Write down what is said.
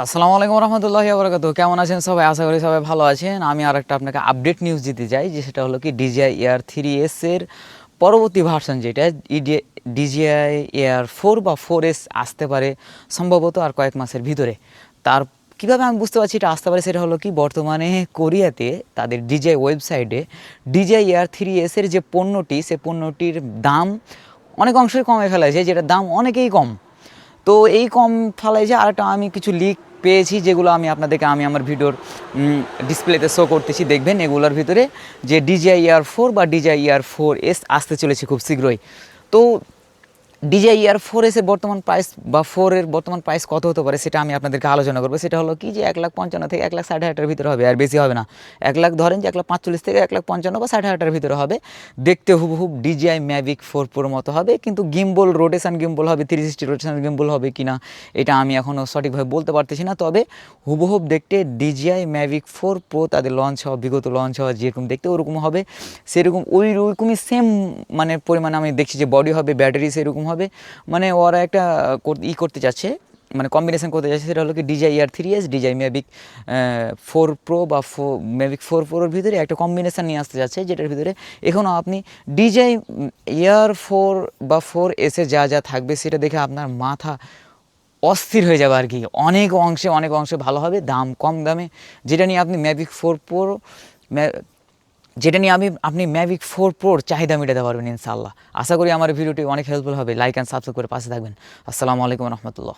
আসসালামু আলাইকুম রহমতুল্লাহি ওয়া বারাকাতুহু। কেমন আছেন সবাই? আশা করি সবাই ভালো আছেন। আমি আরেকটা আপনাকে আপডেট নিউজ দিতে চাই, যে সেটা হলো কি DJI Air 3s এর পরবর্তী ভার্সন যেটা DJI Air 4 বা 4s আসতে পারে সম্ভবত আর কয়েক মাসের ভিতরে। তার কীভাবে আমি বুঝতে পারছি এটা আসতে পারে, সেটা হলো কি বর্তমানে কোরিয়াতে তাদের DJI ওয়েবসাইটে DJI Air 3s এর যে পণ্যটি, সে পণ্যটির দাম অনেক অংশই কমে ফেলা হয়েছে, যেটার দাম অনেকেই কম। তো এই কম ফেলায় যে আরেকটা আমি কিছু লিক পেয়েছি, যেগুলো আমি আপনাদেরকে আমার ভিডিওর ডিসপ্লেতে শো করতেছি, দেখবেন এগুলোর ভিতরে যে DJI Air 4 বা DJI Air 4s আসতে চলেছে খুব শীঘ্রই। তো DJI Air 4s এর বর্তমান প্রাইস বা 4 এর বর্তমান প্রাইস কত হতে পারে সেটা আমি আপনাদেরকে আলোচনা করবো। সেটা হলো কি যে 1,55,000 থেকে 1,60,000 ভিতরে হবে, আর বেশি হবে না। 1,00,000 ধরেন যে 1,45,000 থেকে 1,55,000 বা 60,000 ভিতরে হবে। দেখতে হুবহুব DJI Mavic 4 Pro মতো হবে, কিন্তু গিম্বল রোটেশন গিম্বল হবে, 360 রোটেশন গিম্বল হবে কিনা এটা আমি এখনও সঠিকভাবে বলতে পারতেছি না। তবে হুবহুব দেখতে DJI Mavic 4 Pro তাদের লঞ্চ হওয়া, বিগত লঞ্চ হওয়া যেরকম দেখতে ওরকম হবে, সেরকম ওইরকমই সেম মানে পরিমাণে আমি দেখছি যে বডি হবে, ব্যাটারি সেরকম হবে। মানে ওরা একটা করতে চাচ্ছে, মানে কম্বিনেশন করতে চাচ্ছে, সেটা হলো কি DJI Air 3s DJI Mavic 4 Pro বা Mavic 4 Proর ভিতরে একটা কম্বিনেশন নিয়ে আসতে যাচ্ছে, যেটার ভিতরে এখনও আপনি DJI Air 4 বা 4s এ যা যা থাকবে সেটা দেখে আপনার মাথা অস্থির হয়ে যাবে আর কি। অনেক অংশে ভালো হবে, দাম কম দামে, যেটা নিয়ে আপনি Mavic 4 Pro যেটা নিয়ে আপনি Mavic 4 Proর চাহিদা মেটাতে পারবেন ইনশাআল্লাহ। আশা করি আমার ভিডিওটি অনেক হেল্পফুল হবে। লাইক অ্যান্ড সাবস্ক্রাইব করে পাশে থাকবেন। আসসালামু আলাইকুম রহমতুল্লাহ।